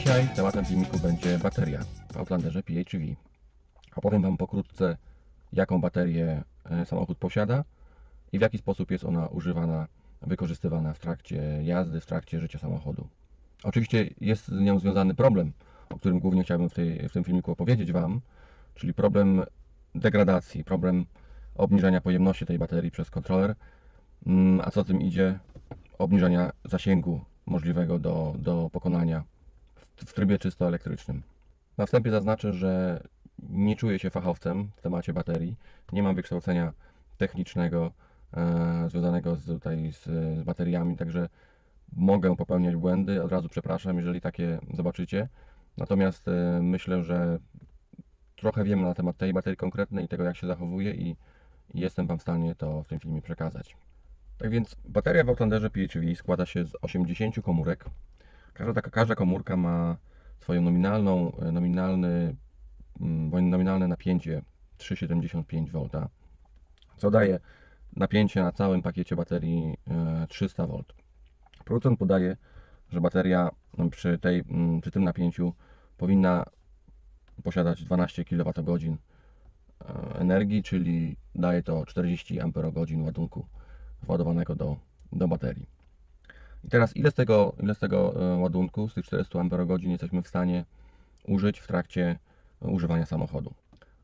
Dzisiaj tematem filmiku będzie bateria w Outlanderze PHEV. Opowiem Wam pokrótce, jaką baterię samochód posiada i w jaki sposób jest ona używana, wykorzystywana w trakcie jazdy, w trakcie życia samochodu. Oczywiście jest z nią związany problem, o którym głównie chciałbym w tym filmiku opowiedzieć Wam, czyli problem degradacji, problem obniżania pojemności tej baterii przez kontroler, a co za tym idzie, obniżania zasięgu możliwego do pokonania w trybie czysto elektrycznym. Na wstępie zaznaczę, że nie czuję się fachowcem w temacie baterii. Nie mam wykształcenia technicznego związanego z bateriami, także mogę popełniać błędy. Od razu przepraszam, jeżeli takie zobaczycie. Natomiast myślę, że trochę wiem na temat tej baterii konkretnej i tego, jak się zachowuje, i jestem Wam w stanie to w tym filmie przekazać. Tak więc bateria w Outlanderze PHEV składa się z 80 komórek. Każda komórka ma swoją nominalne napięcie 3,75 V, co daje napięcie na całym pakiecie baterii 300 V. Producent podaje, że bateria przy tym napięciu powinna posiadać 12 kWh energii, czyli daje to 40 Ah ładunku władowanego do baterii. I teraz ile z tego ładunku, z tych 400 Ah jesteśmy w stanie użyć w trakcie używania samochodu?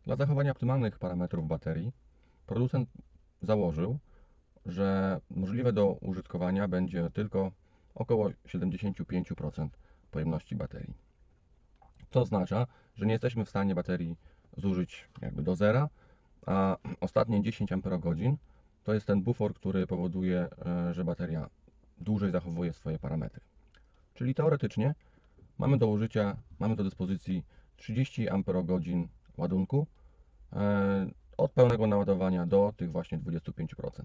Dla zachowania optymalnych parametrów baterii producent założył, że możliwe do użytkowania będzie tylko około 75% pojemności baterii. To oznacza, że nie jesteśmy w stanie baterii zużyć jakby do zera, a ostatnie 10 Ah to jest ten bufor, który powoduje, że bateria dłużej zachowuje swoje parametry. Czyli teoretycznie mamy do dyspozycji 30 Ah ładunku od pełnego naładowania do tych właśnie 25%.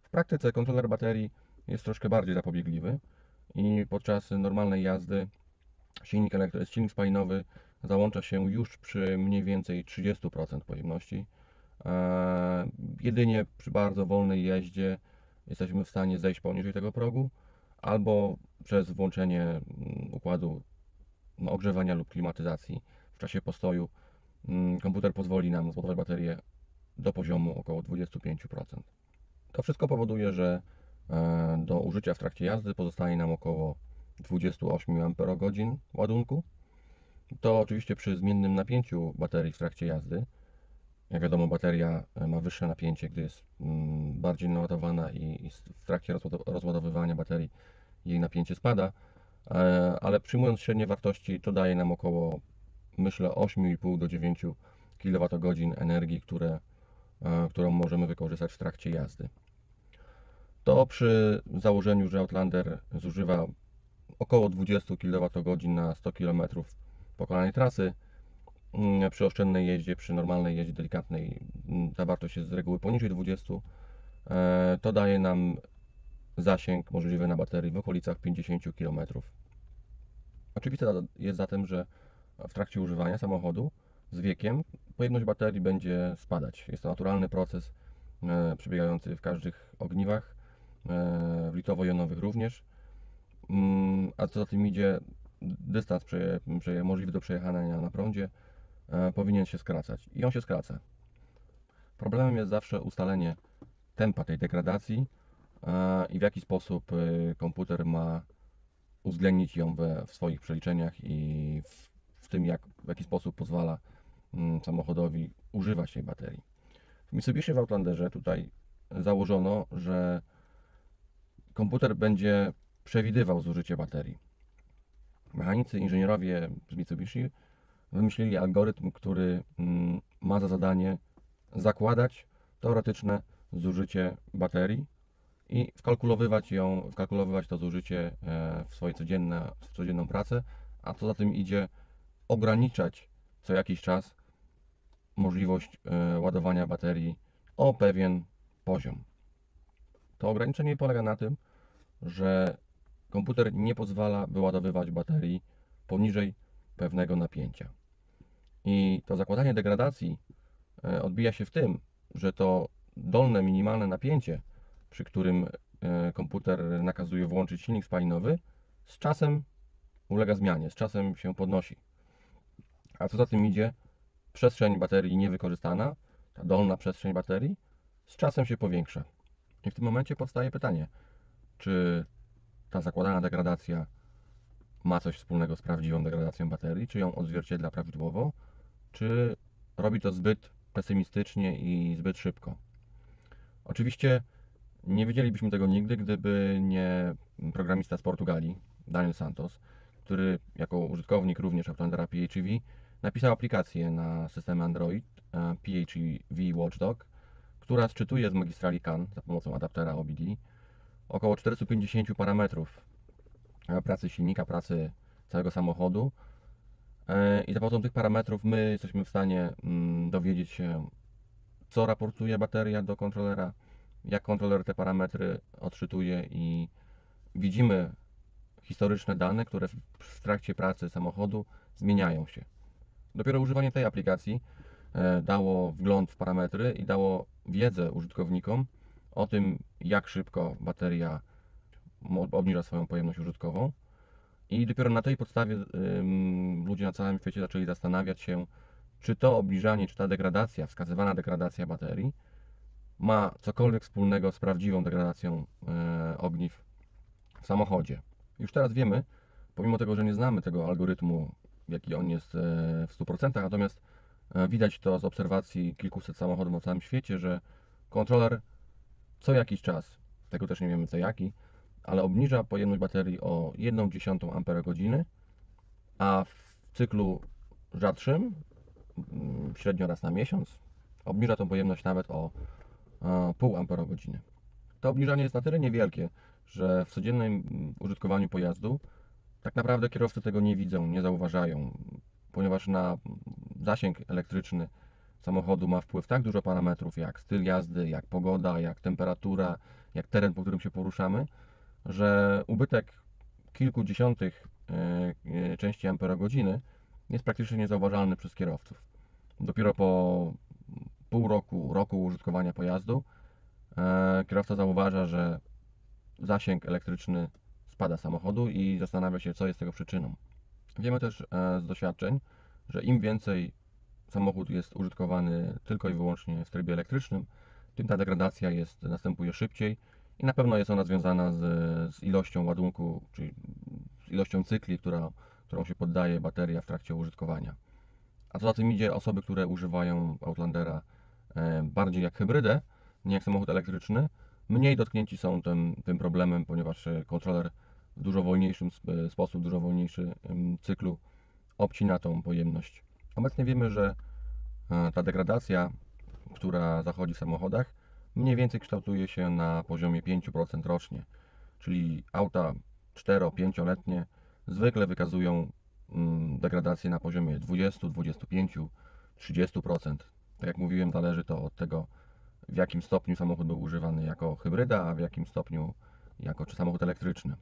W praktyce kontroler baterii jest troszkę bardziej zapobiegliwy i podczas normalnej jazdy silnik spalinowy załącza się już przy mniej więcej 30% pojemności. Jedynie przy bardzo wolnej jeździe jesteśmy w stanie zejść poniżej tego progu, albo przez włączenie układu ogrzewania lub klimatyzacji w czasie postoju komputer pozwoli nam zładować baterię do poziomu około 25%. To wszystko powoduje, że do użycia w trakcie jazdy pozostaje nam około 28 Ah ładunku. To oczywiście przy zmiennym napięciu baterii w trakcie jazdy. Jak wiadomo, bateria ma wyższe napięcie, gdy jest bardziej naładowana, i w trakcie rozładowywania baterii jej napięcie spada, ale przyjmując średnie wartości, to daje nam około, myślę, 8,5 do 9 kWh energii, którą możemy wykorzystać w trakcie jazdy. To przy założeniu, że Outlander zużywa około 20 kWh na 100 km pokonanej trasy. Przy oszczędnej jeździe, przy normalnej jeździe delikatnej ta wartość jest z reguły poniżej 20. To daje nam zasięg możliwy na baterii w okolicach 50 km. Oczywiste jest zatem, że w trakcie używania samochodu z wiekiem pojemność baterii będzie spadać. Jest to naturalny proces przebiegający w każdych ogniwach, w litowo-jonowych również. A co za tym idzie, dystans możliwy do przejechania na prądzie powinien się skracać, i on się skraca. Problemem jest zawsze ustalenie tempa tej degradacji i w jaki sposób komputer ma uwzględnić ją w swoich przeliczeniach i w tym, w jaki sposób pozwala samochodowi używać tej baterii. W Mitsubishi w Outlanderze tutaj założono, że komputer będzie przewidywał zużycie baterii. Mechanicy, inżynierowie z Mitsubishi wymyślili algorytm, który ma za zadanie zakładać teoretyczne zużycie baterii i wkalkulowywać to zużycie w swoje codzienną pracę, a co za tym idzie, ograniczać co jakiś czas możliwość ładowania baterii o pewien poziom. To ograniczenie polega na tym, że komputer nie pozwala wyładowywać baterii poniżej pewnego napięcia. I to zakładanie degradacji odbija się w tym, że to dolne minimalne napięcie, przy którym komputer nakazuje włączyć silnik spalinowy, z czasem ulega zmianie, z czasem się podnosi. A co za tym idzie, przestrzeń baterii niewykorzystana, ta dolna przestrzeń baterii, z czasem się powiększa. I w tym momencie powstaje pytanie, czy ta zakładana degradacja ma coś wspólnego z prawdziwą degradacją baterii, czy ją odzwierciedla prawidłowo, czy robi to zbyt pesymistycznie i zbyt szybko. Oczywiście nie wiedzielibyśmy tego nigdy, gdyby nie programista z Portugalii, Daniel Santos, który jako użytkownik również Outlandera PHEV napisał aplikację na systemy Android PHEV Watchdog, która sczytuje z magistrali CAN za pomocą adaptera OBD około 450 parametrów pracy silnika, pracy całego samochodu. I za pomocą tych parametrów my jesteśmy w stanie dowiedzieć się, co raportuje bateria do kontrolera, jak kontroler te parametry odczytuje i widzimy historyczne dane, które w trakcie pracy samochodu zmieniają się. Dopiero używanie tej aplikacji dało wgląd w parametry i dało wiedzę użytkownikom o tym, jak szybko bateria obniża swoją pojemność użytkową. I dopiero na tej podstawie ludzie na całym świecie zaczęli zastanawiać się, czy to obniżanie, czy ta degradacja, wskazywana degradacja baterii ma cokolwiek wspólnego z prawdziwą degradacją ogniw w samochodzie. Już teraz wiemy, pomimo tego, że nie znamy tego algorytmu, jaki on jest w 100%, natomiast widać to z obserwacji kilkuset samochodów na całym świecie, że kontroler co jakiś czas, tego też nie wiemy co jaki, ale obniża pojemność baterii o 0,1 Ah, a w cyklu rzadszym, średnio raz na miesiąc, obniża tą pojemność nawet o 0,5 Ah. To obniżanie jest na tyle niewielkie, że w codziennym użytkowaniu pojazdu tak naprawdę kierowcy tego nie widzą, nie zauważają, ponieważ na zasięg elektryczny samochodu ma wpływ tak dużo parametrów jak styl jazdy, jak pogoda, jak temperatura, jak teren, po którym się poruszamy, że ubytek kilku dziesiątych części amperogodziny jest praktycznie niezauważalny przez kierowców. Dopiero po pół roku użytkowania pojazdu kierowca zauważa, że zasięg elektryczny spada samochodu i zastanawia się, co jest tego przyczyną. Wiemy też z doświadczeń, że im więcej samochód jest użytkowany tylko i wyłącznie w trybie elektrycznym, tym ta degradacja następuje szybciej i na pewno jest ona związana z ilością ładunku, czyli z ilością cykli, którą się poddaje bateria w trakcie użytkowania. A co za tym idzie, osoby, które używają Outlandera bardziej jak hybrydę, nie jak samochód elektryczny, mniej dotknięci są tym problemem, ponieważ kontroler w dużo wolniejszym sposób, dużo wolniejszy cyklu obcina tą pojemność. Obecnie wiemy, że ta degradacja, która zachodzi w samochodach, mniej więcej kształtuje się na poziomie 5% rocznie, czyli auta 4-5-letnie zwykle wykazują degradację na poziomie 20, 25, 30%. Tak jak mówiłem, zależy to od tego, w jakim stopniu samochód był używany jako hybryda, a w jakim stopniu czy samochód elektryczny.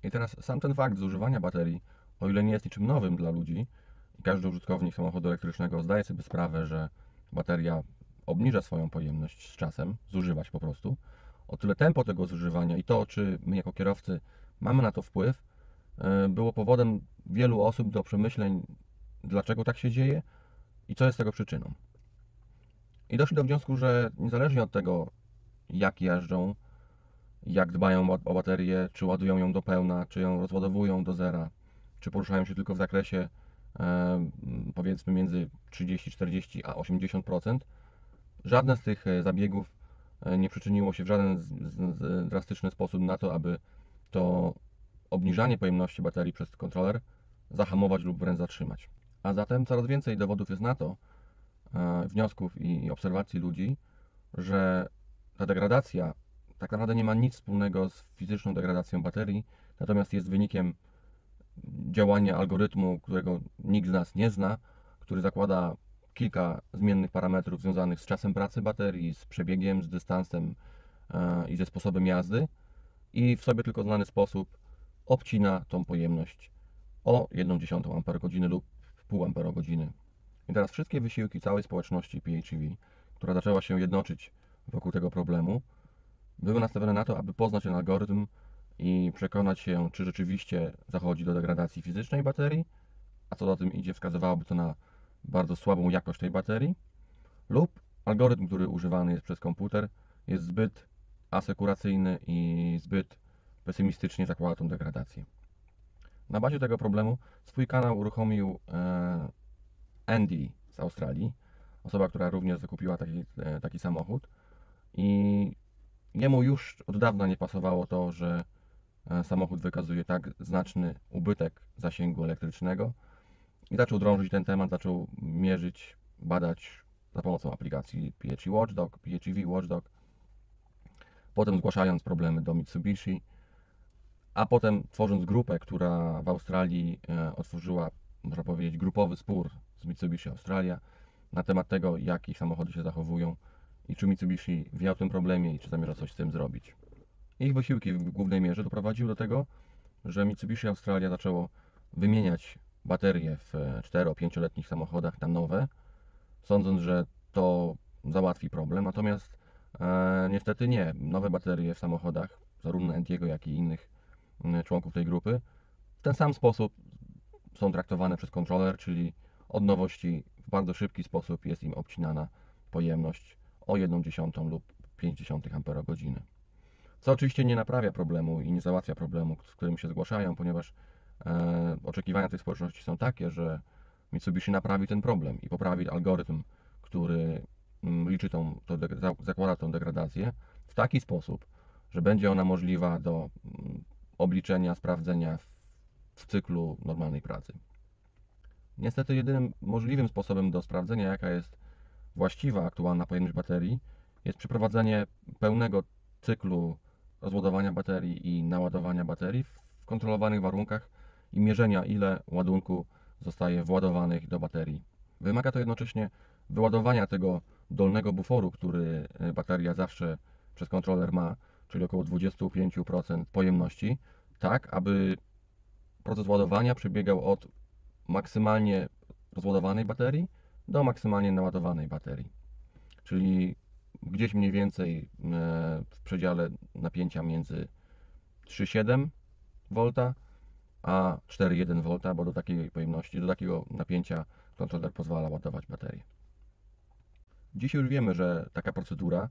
I teraz sam ten fakt zużywania baterii, o ile nie jest niczym nowym dla ludzi, i każdy użytkownik samochodu elektrycznego zdaje sobie sprawę, że bateria obniża swoją pojemność z czasem, zużywać po prostu, o tyle tempo tego zużywania i to, czy my jako kierowcy mamy na to wpływ, było powodem wielu osób do przemyśleń, dlaczego tak się dzieje i co jest tego przyczyną. I doszli do wniosku, że niezależnie od tego, jak jeżdżą, jak dbają o baterię, czy ładują ją do pełna, czy ją rozładowują do zera, czy poruszają się tylko w zakresie powiedzmy między 30, 40 a 80%, żadne z tych zabiegów nie przyczyniło się w żaden drastyczny sposób na to, aby to obniżanie pojemności baterii przez kontroler zahamować lub wręcz zatrzymać. A zatem coraz więcej dowodów jest na to, wniosków i obserwacji ludzi, że ta degradacja tak naprawdę nie ma nic wspólnego z fizyczną degradacją baterii, natomiast jest wynikiem działania algorytmu, którego nikt z nas nie zna, który zakłada kilka zmiennych parametrów związanych z czasem pracy baterii, z przebiegiem, z dystansem i ze sposobem jazdy i w sobie tylko znany sposób obcina tą pojemność o 0,1 Ah lub 0,5 Ah. I teraz wszystkie wysiłki całej społeczności PHEV, która zaczęła się jednoczyć wokół tego problemu, były nastawione na to, aby poznać ten algorytm i przekonać się, czy rzeczywiście zachodzi do degradacji fizycznej baterii, a co za tym idzie, wskazywałoby to na bardzo słabą jakość tej baterii, lub algorytm, który używany jest przez komputer, jest zbyt asekuracyjny i zbyt pesymistycznie zakłada tą degradację. Na bazie tego problemu swój kanał uruchomił Andy z Australii, osoba, która również zakupiła taki samochód, i jemu już od dawna nie pasowało to, że samochód wykazuje tak znaczny ubytek zasięgu elektrycznego i zaczął drążyć ten temat, zaczął mierzyć, badać za pomocą aplikacji PHEV Watchdog, potem zgłaszając problemy do Mitsubishi, a potem tworząc grupę, która w Australii otworzyła, można powiedzieć, grupowy spór z Mitsubishi Australia na temat tego, jak ich samochody się zachowują i czy Mitsubishi wie o tym problemie i czy zamierza coś z tym zrobić. Ich wysiłki w głównej mierze doprowadziły do tego, że Mitsubishi Australia zaczęło wymieniać baterie w 4-5-letnich samochodach na nowe, sądząc, że to załatwi problem. Natomiast niestety nie. Nowe baterie w samochodach, zarówno Andiego, jak i innych członków tej grupy, w ten sam sposób są traktowane przez kontroler, czyli od nowości w bardzo szybki sposób jest im obcinana pojemność o 1/10 lub 0,5 Ah. Co oczywiście nie naprawia problemu i nie załatwia problemu, z którym się zgłaszają, ponieważ oczekiwania tej społeczności są takie, że Mitsubishi naprawi ten problem i poprawi algorytm, który liczy zakłada tą degradację w taki sposób, że będzie ona możliwa do obliczenia, sprawdzenia w cyklu normalnej pracy. Niestety jedynym możliwym sposobem do sprawdzenia, jaka jest właściwa aktualna pojemność baterii, jest przeprowadzenie pełnego cyklu rozładowania baterii i naładowania baterii w kontrolowanych warunkach i mierzenia, ile ładunku zostaje władowanych do baterii. Wymaga to jednocześnie wyładowania tego dolnego buforu, który bateria zawsze przez kontroler ma, czyli około 25% pojemności, tak aby proces ładowania przebiegał od maksymalnie rozładowanej baterii do maksymalnie naładowanej baterii. Czyli gdzieś mniej więcej w przedziale napięcia między 3,7 V a 4,1 V, bo do takiej pojemności, do takiego napięcia kontroler pozwala ładować baterię. Dziś już wiemy, że taka procedura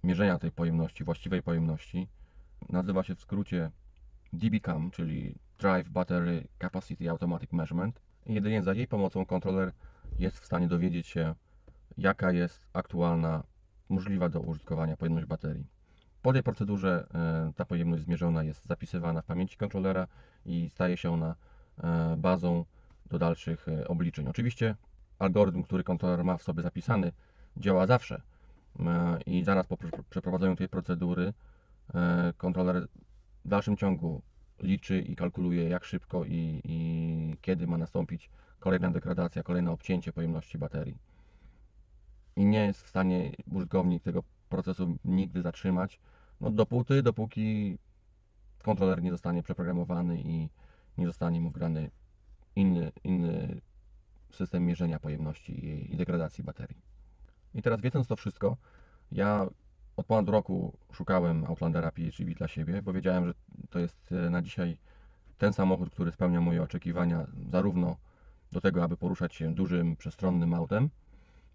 mierzenia tej pojemności, właściwej pojemności, nazywa się w skrócie DBCAM, czyli Drive Battery Capacity Automatic Measurement. I jedynie za jej pomocą kontroler jest w stanie dowiedzieć się, jaka jest aktualna, możliwa do użytkowania pojemność baterii. Po tej procedurze ta pojemność zmierzona jest zapisywana w pamięci kontrolera i staje się ona bazą do dalszych obliczeń. Oczywiście algorytm, który kontroler ma w sobie zapisany, działa zawsze i zaraz po przeprowadzeniu tej procedury kontroler w dalszym ciągu liczy i kalkuluje, jak szybko i kiedy ma nastąpić kolejna degradacja, kolejne obcięcie pojemności baterii. I nie jest w stanie użytkownik tego procesu nigdy zatrzymać, dopóki kontroler nie zostanie przeprogramowany i nie zostanie mu wgrany inny system mierzenia pojemności i degradacji baterii. I teraz, wiedząc to wszystko, ja od ponad roku szukałem Outlandera PHEV dla siebie, bo wiedziałem, że to jest na dzisiaj ten samochód, który spełnia moje oczekiwania, zarówno do tego, aby poruszać się dużym, przestronnym autem,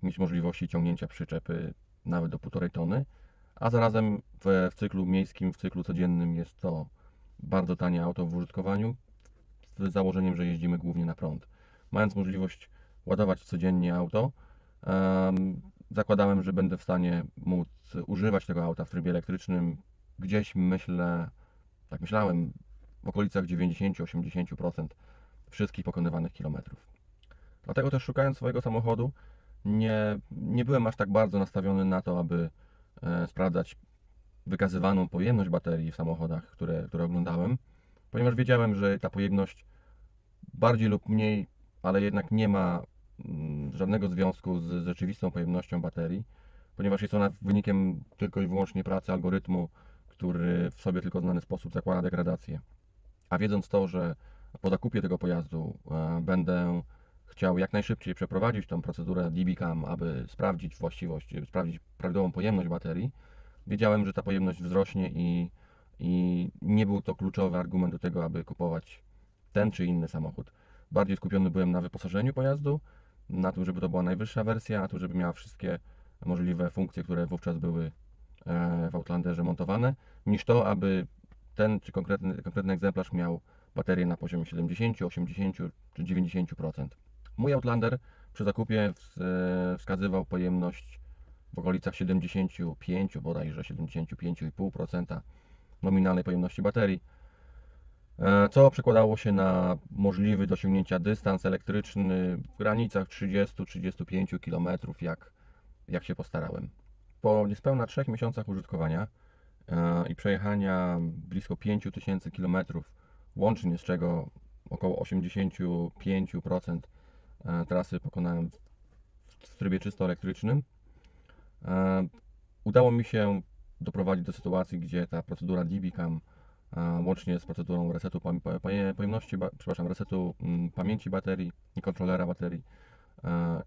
mieć możliwości ciągnięcia przyczepy nawet do 1,5 tony, a zarazem w cyklu miejskim, w cyklu codziennym jest to bardzo tanie auto w użytkowaniu, z założeniem, że jeździmy głównie na prąd. Mając możliwość ładować codziennie auto, zakładałem, że będę w stanie móc używać tego auta w trybie elektrycznym gdzieś, myślałem, w okolicach 90-80% wszystkich pokonywanych kilometrów. Dlatego też, szukając swojego samochodu, nie byłem aż tak bardzo nastawiony na to, aby sprawdzać wykazywaną pojemność baterii w samochodach, które oglądałem, ponieważ wiedziałem, że ta pojemność bardziej lub mniej, ale jednak nie ma żadnego związku z rzeczywistą pojemnością baterii, ponieważ jest ona wynikiem tylko i wyłącznie pracy algorytmu, który w sobie tylko znany sposób zakłada degradację. A wiedząc to, że po zakupie tego pojazdu będę chciał jak najszybciej przeprowadzić tą procedurę DBCAM, aby sprawdzić właściwość, sprawdzić prawidłową pojemność baterii, wiedziałem, że ta pojemność wzrośnie i nie był to kluczowy argument do tego, aby kupować ten czy inny samochód. Bardziej skupiony byłem na wyposażeniu pojazdu, na tym, żeby to była najwyższa wersja, na tym, żeby miała wszystkie możliwe funkcje, które wówczas były w Outlanderze montowane, niż to, aby ten czy konkretny egzemplarz miał baterię na poziomie 70, 80 czy 90%. Mój Outlander przy zakupie wskazywał pojemność w okolicach 75, bodajże 75,5% nominalnej pojemności baterii, co przekładało się na możliwy do osiągnięcia dystans elektryczny w granicach 30-35 km, jak się postarałem. Po niespełna 3 miesiącach użytkowania i przejechania blisko 5000 km łącznie, z czego około 85% trasy pokonałem w trybie czysto elektrycznym, udało mi się doprowadzić do sytuacji, gdzie ta procedura DB-CAM łącznie z procedurą resetu resetu pamięci baterii i kontrolera baterii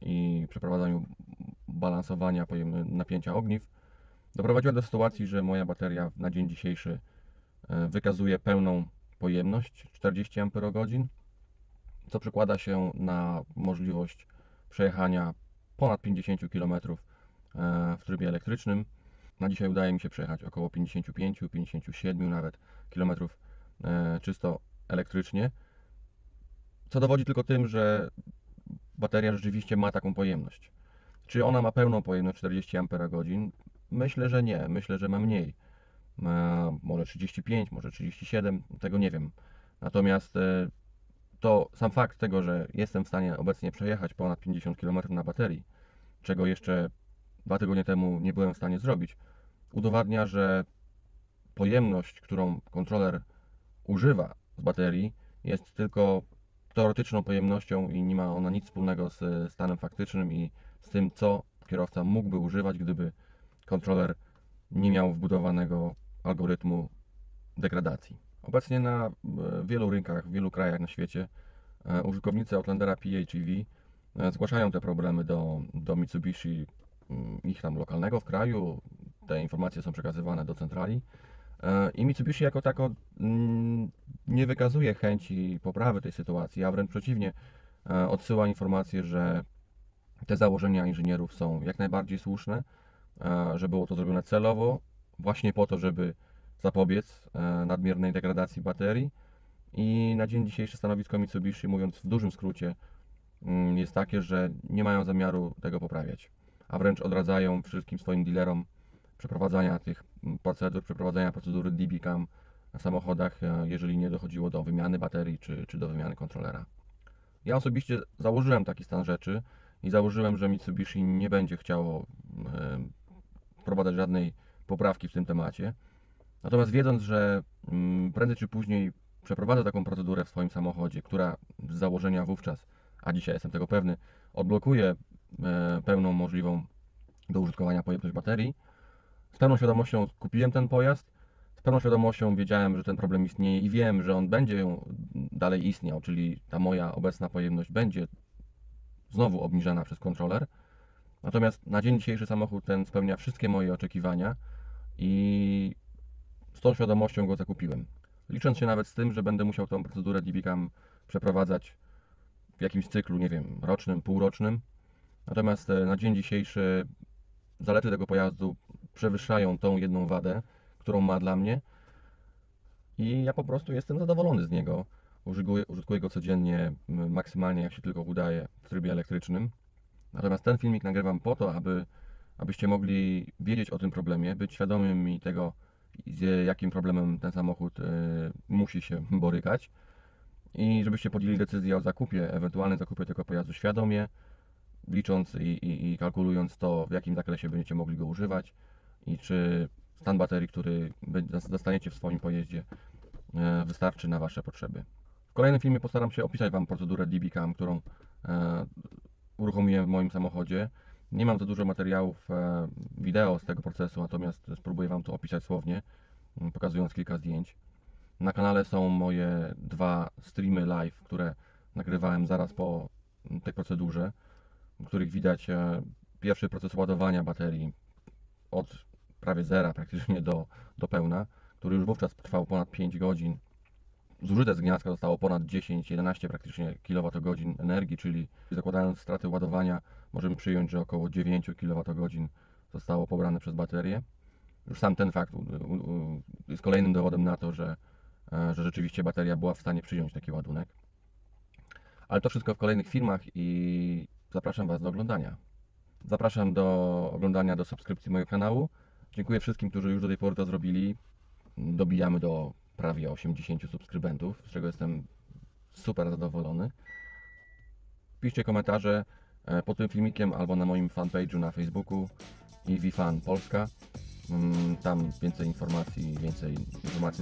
i przeprowadzaniu balansowania napięcia ogniw doprowadziła do sytuacji, że moja bateria na dzień dzisiejszy wykazuje pełną pojemność 40 Ah, co przekłada się na możliwość przejechania ponad 50 km w trybie elektrycznym. Na dzisiaj udaje mi się przejechać około 55-57 nawet kilometrów czysto elektrycznie, co dowodzi tylko tym, że bateria rzeczywiście ma taką pojemność. Czy ona ma pełną pojemność 40 Ah? Myślę, że nie. Myślę, że ma mniej. Może 35, może 37, tego nie wiem. Natomiast to sam fakt tego, że jestem w stanie obecnie przejechać ponad 50 km na baterii, czego jeszcze 2 tygodnie temu nie byłem w stanie zrobić, udowadnia, że pojemność, którą kontroler używa z baterii, jest tylko teoretyczną pojemnością i nie ma ona nic wspólnego z stanem faktycznym i z tym, co kierowca mógłby używać, gdyby kontroler nie miał wbudowanego algorytmu degradacji. Obecnie na wielu rynkach, w wielu krajach na świecie użytkownicy Outlandera PHEV zgłaszają te problemy do Mitsubishi, ich tam lokalnego w kraju. Te informacje są przekazywane do centrali i Mitsubishi jako tako nie wykazuje chęci poprawy tej sytuacji, a wręcz przeciwnie, odsyła informację, że te założenia inżynierów są jak najbardziej słuszne, że było to zrobione celowo, właśnie po to, żeby zapobiec nadmiernej degradacji baterii. I na dzień dzisiejszy stanowisko Mitsubishi, mówiąc w dużym skrócie, jest takie, że nie mają zamiaru tego poprawiać, a wręcz odradzają wszystkim swoim dealerom przeprowadzania tych procedur, przeprowadzania procedury DB-CAM na samochodach, jeżeli nie dochodziło do wymiany baterii czy do wymiany kontrolera. Ja osobiście założyłem taki stan rzeczy i założyłem, że Mitsubishi nie będzie chciało wprowadzać żadnej poprawki w tym temacie. Natomiast wiedząc, że prędzej czy później przeprowadzę taką procedurę w swoim samochodzie, która z założenia wówczas, a dzisiaj jestem tego pewny, odblokuje pełną możliwą do użytkowania pojemność baterii, z pełną świadomością kupiłem ten pojazd, z pełną świadomością wiedziałem, że ten problem istnieje i wiem, że on będzie dalej istniał, czyli ta moja obecna pojemność będzie znowu obniżana przez kontroler. Natomiast na dzień dzisiejszy samochód ten spełnia wszystkie moje oczekiwania i z tą świadomością go zakupiłem. Licząc się nawet z tym, że będę musiał tą procedurę DB-CAM przeprowadzać w jakimś cyklu, nie wiem, rocznym, półrocznym. Natomiast na dzień dzisiejszy zalety tego pojazdu przewyższają tą jedną wadę, którą ma dla mnie i ja po prostu jestem zadowolony z niego. Użytkuję go codziennie, maksymalnie jak się tylko udaje w trybie elektrycznym. Natomiast ten filmik nagrywam po to, abyście mogli wiedzieć o tym problemie, być świadomymi tego, z jakim problemem ten samochód musi się borykać i żebyście podjęli decyzję o zakupie, ewentualnym zakupie tego pojazdu świadomie, licząc i kalkulując to, w jakim zakresie będziecie mogli go używać i czy stan baterii, który dostaniecie w swoim pojeździe, wystarczy na Wasze potrzeby. W kolejnym filmie postaram się opisać Wam procedurę DB-CAM, którą uruchomiłem w moim samochodzie. Nie mam za dużo materiałów wideo z tego procesu, natomiast spróbuję Wam to opisać słownie, pokazując kilka zdjęć. Na kanale są moje 2 streamy live, które nagrywałem zaraz po tej procedurze, w których widać pierwszy proces ładowania baterii od prawie zera praktycznie do pełna, który już wówczas trwał ponad 5 godzin, zużyte z gniazdka zostało ponad 10-11 praktycznie kWh energii, czyli zakładając straty ładowania, możemy przyjąć, że około 9 kWh zostało pobrane przez baterię. Już sam ten fakt jest kolejnym dowodem na to, że rzeczywiście bateria była w stanie przyjąć taki ładunek. Ale to wszystko w kolejnych filmach i zapraszam Was do oglądania. Zapraszam do oglądania, do subskrypcji mojego kanału. Dziękuję wszystkim, którzy już do tej pory to zrobili. Dobijamy do prawie 80 subskrybentów, z czego jestem super zadowolony. Piszcie komentarze pod tym filmikiem albo na moim fanpage'u na Facebooku EVFan Polska. Tam więcej informacji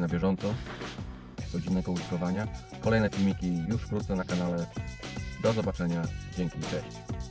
na bieżąco, godzinnego użytkowania. Kolejne filmiki już wkrótce na kanale. Do zobaczenia. Dzięki, cześć.